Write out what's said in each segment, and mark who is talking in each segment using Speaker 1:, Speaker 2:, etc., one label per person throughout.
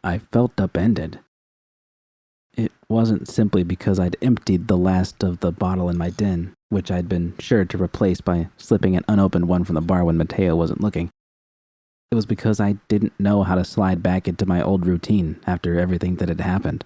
Speaker 1: I felt upended. It wasn't simply because I'd emptied the last of the bottle in my den, which I'd been sure to replace by slipping an unopened one from the bar when Mateo wasn't looking. It was because I didn't know how to slide back into my old routine after everything that had happened.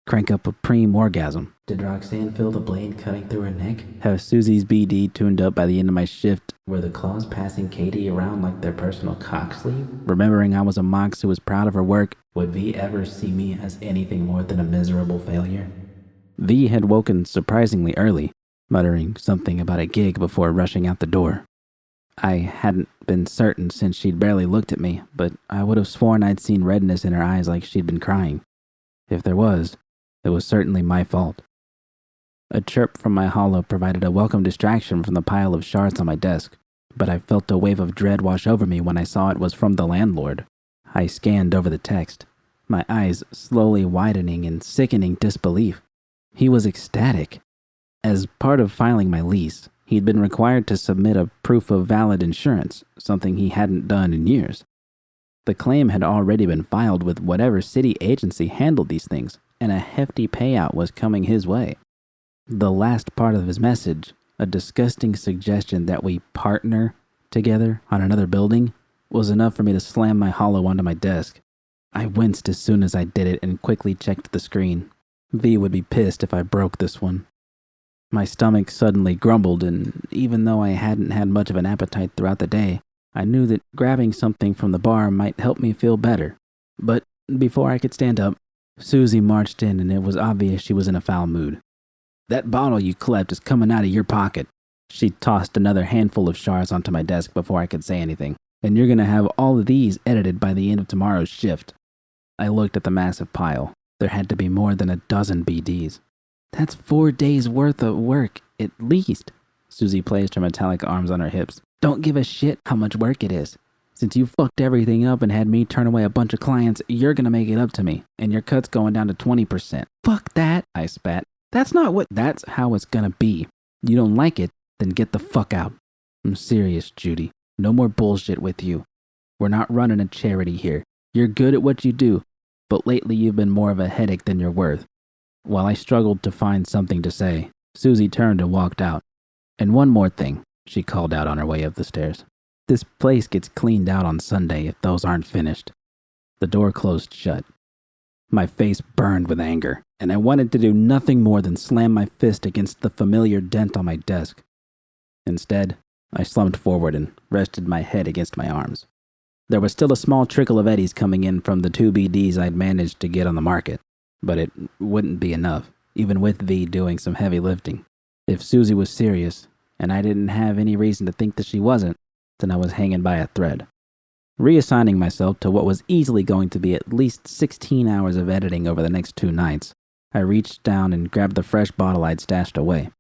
Speaker 1: Crank up a preem orgasm. Did Roxanne feel the blade cutting through her neck? Have Susie's BD tuned up by the end of my shift? Were the claws passing Katie around like their personal cock sleeve? Remembering I was a mox who was proud of her work, would V ever see me as anything more than a miserable failure? V had woken surprisingly early, muttering something about a gig before rushing out the door. I hadn't been certain since she'd barely looked at me, but I would have sworn I'd seen redness in her eyes like she'd been crying. If there was, it was certainly my fault. A chirp from my hollow provided a welcome distraction from the pile of shards on my desk, but I felt a wave of dread wash over me when I saw it was from the landlord. I scanned over the text, my eyes slowly widening in sickening disbelief. He was ecstatic. As part of filing my lease, he'd been required to submit a proof of valid insurance, something he hadn't done in years. The claim had already been filed with whatever city agency handled these things, and a hefty payout was coming his way. The last part of his message, a disgusting suggestion that we partner together on another building, was enough for me to slam my hollow onto my desk. I winced as soon as I did it and quickly checked the screen. V would be pissed if I broke this one. My stomach suddenly grumbled, and even though I hadn't had much of an appetite throughout the day, I knew that grabbing something from the bar might help me feel better. But before I could stand up, Susie marched in, and it was obvious she was in a foul mood. "That bottle you clept is coming out of your pocket." She tossed another handful of shards onto my desk before I could say anything. "And you're going to have all of these edited by the end of tomorrow's shift." I looked at the massive pile. There had to be more than a dozen BDs. "That's 4 days worth of work, at least." Susie placed her metallic arms on her hips. "Don't give a shit how much work it is. Since you fucked everything up and had me turn away a bunch of clients, you're gonna make it up to me, and your cut's going down to 20%. "Fuck that," I spat. That's how it's gonna be. You don't like it, then get the fuck out." "I'm serious, Judy. No more bullshit with you. We're not running a charity here. You're good at what you do, but lately you've been more of a headache than you're worth." While I struggled to find something to say, Susie turned and walked out. "And one more thing," she called out on her way up the stairs. "This place gets cleaned out on Sunday if those aren't finished." The door closed shut. My face burned with anger, and I wanted to do nothing more than slam my fist against the familiar dent on my desk. Instead, I slumped forward and rested my head against my arms. There was still a small trickle of eddies coming in from the 2 BDs I'd managed to get on the market, but it wouldn't be enough, even with V doing some heavy lifting. If Susie was serious, and I didn't have any reason to think that she wasn't, then I was hanging by a thread. Reassigning myself to what was easily going to be at least 16 hours of editing over the next 2 nights, I reached down and grabbed the fresh bottle I'd stashed away.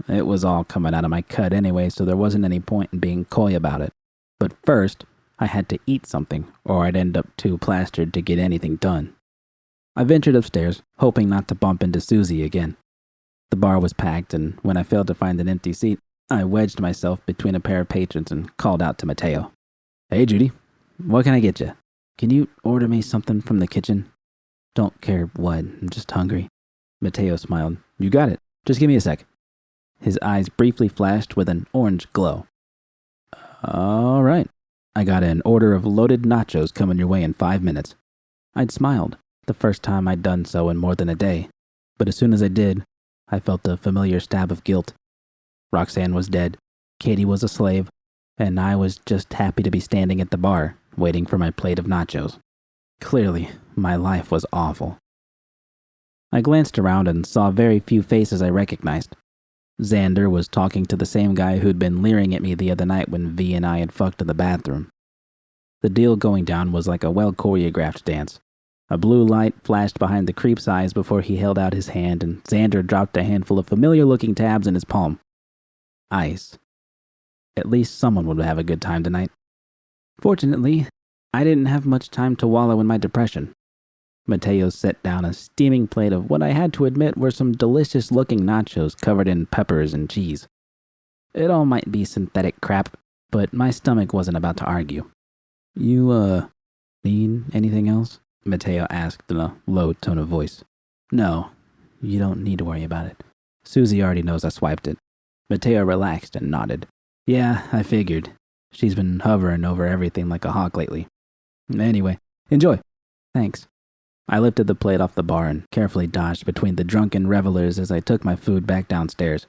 Speaker 1: It was all coming out of my cut anyway, so there wasn't any point in being coy about it. But first, I had to eat something, or I'd end up too plastered to get anything done. I ventured upstairs, hoping not to bump into Susie again. The bar was packed, and when I failed to find an empty seat, I wedged myself between a pair of patrons and called out to Mateo. "Hey, Judy. What can I get you? Can you order me something from the kitchen?" "Don't care what, I'm just hungry." Mateo smiled. "You got it. Just give me a sec." His eyes briefly flashed with an orange glow. "All right. I got an order of loaded nachos coming your way in 5 minutes." I'd smiled, the first time I'd done so in more than a day, but as soon as I did, I felt a familiar stab of guilt. Roxanne was dead, Katie was a slave, and I was just happy to be standing at the bar, waiting for my plate of nachos. Clearly, my life was awful. I glanced around and saw very few faces I recognized. Xander was talking to the same guy who'd been leering at me the other night when V and I had fucked in the bathroom. The deal going down was like a well-choreographed dance. A blue light flashed behind the creep's eyes before he held out his hand, and Xander dropped a handful of familiar-looking tabs in his palm. Ice. At least someone would have a good time tonight. Fortunately, I didn't have much time to wallow in my depression. Mateo set down a steaming plate of what I had to admit were some delicious-looking nachos covered in peppers and cheese. It all might be synthetic crap, but my stomach wasn't about to argue. "You, need anything else?" Mateo asked in a low tone of voice. No, you don't need to worry about it. Susie already knows I swiped it. Mateo relaxed and nodded. Yeah, I figured. She's been hovering over everything like a hawk lately. Anyway, enjoy. Thanks. I lifted the plate off the bar and carefully dodged between the drunken revelers as I took my food back downstairs.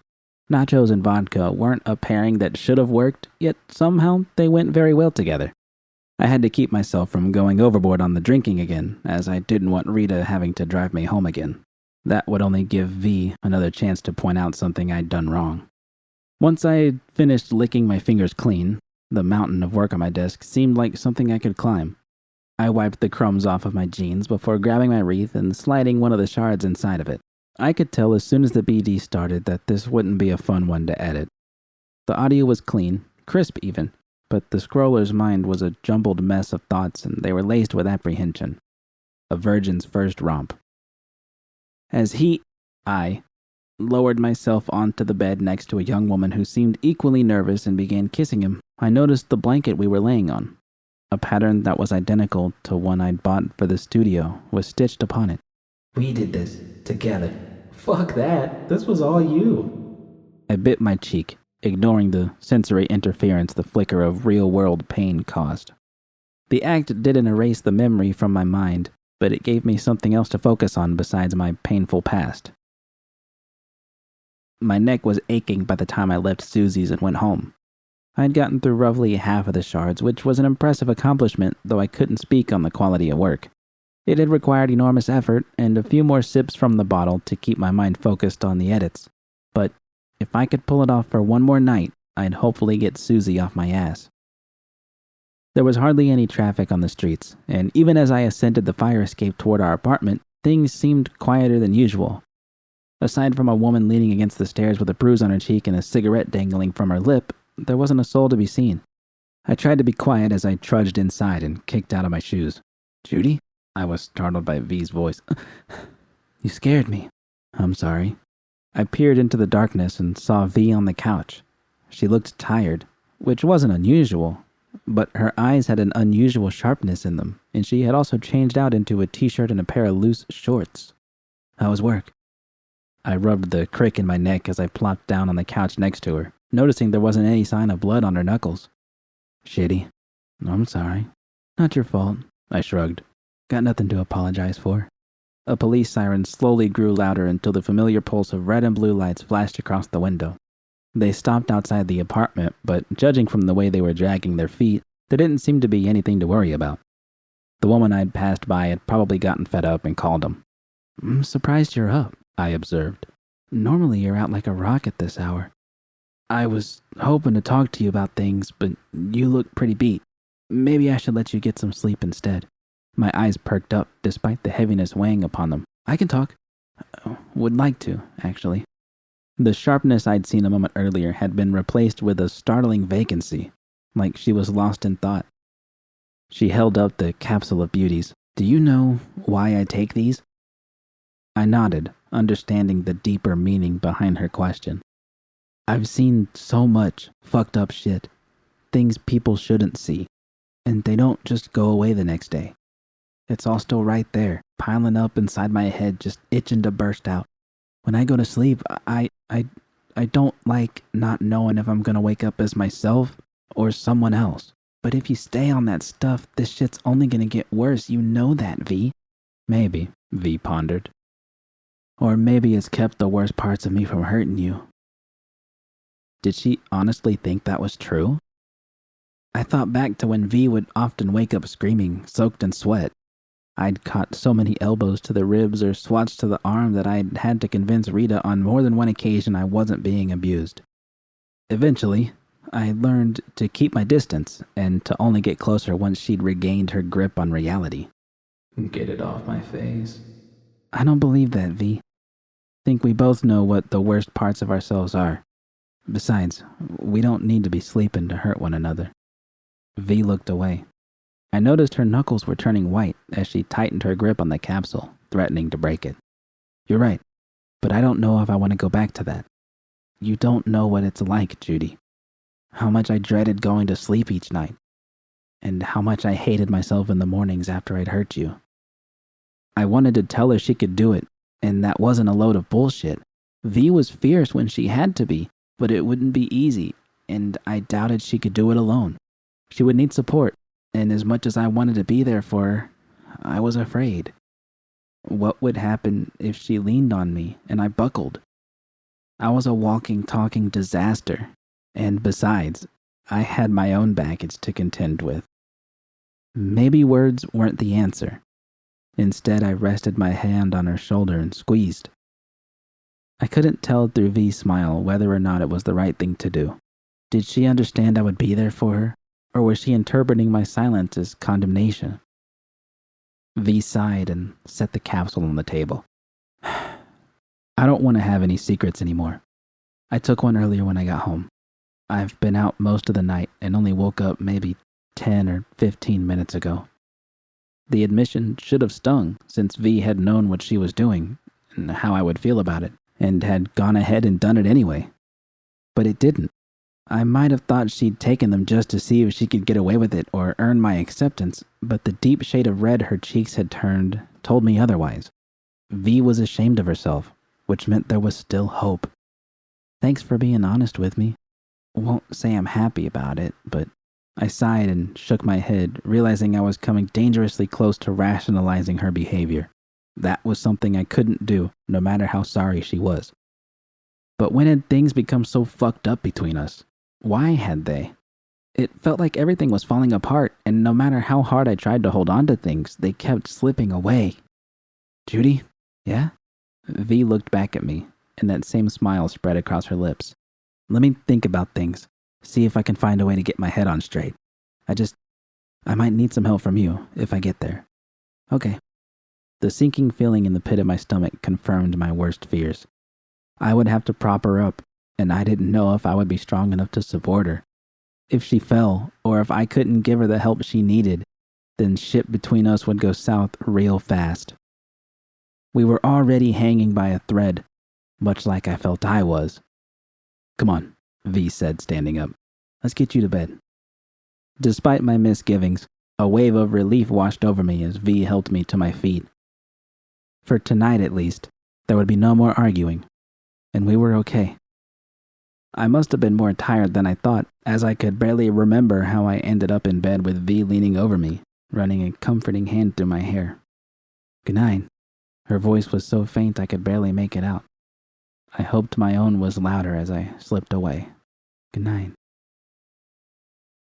Speaker 1: Nachos and vodka weren't a pairing that should have worked, yet somehow they went very well together. I had to keep myself from going overboard on the drinking again, as I didn't want Rita having to drive me home again. That would only give V another chance to point out something I'd done wrong. Once I had finished licking my fingers clean, the mountain of work on my desk seemed like something I could climb. I wiped the crumbs off of my jeans before grabbing my wreath and sliding one of the shards inside of it. I could tell as soon as the BD started that this wouldn't be a fun one to edit. The audio was clean, crisp even, but the scroller's mind was a jumbled mess of thoughts and they were laced with apprehension. A virgin's first romp. As I lowered myself onto the bed next to a young woman who seemed equally nervous and began kissing him, I noticed the blanket we were laying on. A pattern that was identical to one I'd bought for the studio was stitched upon it. We did this together. Fuck that. This was all you. I bit my cheek, ignoring the sensory interference the flicker of real-world pain caused. The act didn't erase the memory from my mind, but it gave me something else to focus on besides my painful past. My neck was aching by the time I left Susie's and went home. I had gotten through roughly half of the shards, which was an impressive accomplishment, though I couldn't speak on the quality of work. It had required enormous effort and a few more sips from the bottle to keep my mind focused on the edits. But if I could pull it off for one more night, I'd hopefully get Susie off my ass. There was hardly any traffic on the streets, and even as I ascended the fire escape toward our apartment, things seemed quieter than usual. Aside from a woman leaning against the stairs with a bruise on her cheek and a cigarette dangling from her lip, there wasn't a soul to be seen. I tried to be quiet as I trudged inside and kicked out of my shoes. Judy? I was startled by V's voice. You scared me. I'm sorry. I peered into the darkness and saw V on the couch. She looked tired, which wasn't unusual, but her eyes had an unusual sharpness in them, and she had also changed out into a t-shirt and a pair of loose shorts. How was work? I rubbed the crick in my neck as I plopped down on the couch next to her, noticing there wasn't any sign of blood on her knuckles. Shitty. I'm sorry. Not your fault. I shrugged. Got nothing to apologize for. A police siren slowly grew louder until the familiar pulse of red and blue lights flashed across the window. They stopped outside the apartment, but judging from the way they were dragging their feet, there didn't seem to be anything to worry about. The woman I'd passed by had probably gotten fed up and called them. I'm surprised you're up, I observed. Normally you're out like a rock at this hour. I was hoping to talk to you about things, but you look pretty beat. Maybe I should let you get some sleep instead. My eyes perked up despite the heaviness weighing upon them. I can talk. Would like to, actually. The sharpness I'd seen a moment earlier had been replaced with a startling vacancy, like she was lost in thought. She held up the capsule of beauties. Do you know why I take these? I nodded, understanding the deeper meaning behind her question. I've seen so much fucked up shit, things people shouldn't see, and they don't just go away the next day. It's all still right there, piling up inside my head, just itching to burst out. When I go to sleep, I don't like not knowing if I'm gonna wake up as myself or someone else. But if you stay on that stuff, this shit's only gonna get worse. You know that, V. Maybe, V pondered. Or maybe it's kept the worst parts of me from hurting you. Did she honestly think that was true? I thought back to when V would often wake up screaming, soaked in sweat. I'd caught so many elbows to the ribs or swats to the arm that I'd had to convince Rita on more than one occasion I wasn't being abused. Eventually, I learned to keep my distance and to only get closer once she'd regained her grip on reality. Get it off my face. I don't believe that, V. Think we both know what the worst parts of ourselves are. Besides, we don't need to be sleeping to hurt one another. V looked away. I noticed her knuckles were turning white as she tightened her grip on the capsule, threatening to break it. You're right, but I don't know if I want to go back to that. You don't know what it's like, Judy. How much I dreaded going to sleep each night, and how much I hated myself in the mornings after I'd hurt you. I wanted to tell her she could do it, and that wasn't a load of bullshit. V was fierce when she had to be, but it wouldn't be easy, and I doubted she could do it alone. She would need support, and as much as I wanted to be there for her, I was afraid. What would happen if she leaned on me and I buckled? I was a walking, talking disaster, and besides, I had my own baggage to contend with. Maybe words weren't the answer. Instead, I rested my hand on her shoulder and squeezed. I couldn't tell through V's smile whether or not it was the right thing to do. Did she understand I would be there for her, or was she interpreting my silence as condemnation? V sighed and set the capsule on the table. I don't want to have any secrets anymore. I took one earlier when I got home. I've been out most of the night and only woke up maybe 10 or 15 minutes ago. The admission should have stung, since V had known what she was doing and how I would feel about it, and had gone ahead and done it anyway. But it didn't. I might have thought she'd taken them just to see if she could get away with it or earn my acceptance, but the deep shade of red her cheeks had turned told me otherwise. V was ashamed of herself, which meant there was still hope. Thanks for being honest with me. Won't say I'm happy about it, but I sighed and shook my head, realizing I was coming dangerously close to rationalizing her behavior. That was something I couldn't do, no matter how sorry she was. But when had things become so fucked up between us? Why had they? It felt like everything was falling apart, and no matter how hard I tried to hold on to things, they kept slipping away. Judy? Yeah? V looked back at me, and that same smile spread across her lips. Let me think about things, see if I can find a way to get my head on straight. I might need some help from you if I get there. Okay. The sinking feeling in the pit of my stomach confirmed my worst fears. I would have to prop her up, and I didn't know if I would be strong enough to support her. If she fell, or if I couldn't give her the help she needed, then shit between us would go south real fast. We were already hanging by a thread, much like I felt I was. Come on, V said, standing up. Let's get you to bed. Despite my misgivings, a wave of relief washed over me as V helped me to my feet. For tonight at least, there would be no more arguing, and we were okay. I must have been more tired than I thought, as I could barely remember how I ended up in bed with V leaning over me, running a comforting hand through my hair. Good night. Her voice was so faint I could barely make it out. I hoped my own was louder as I slipped away. Good night.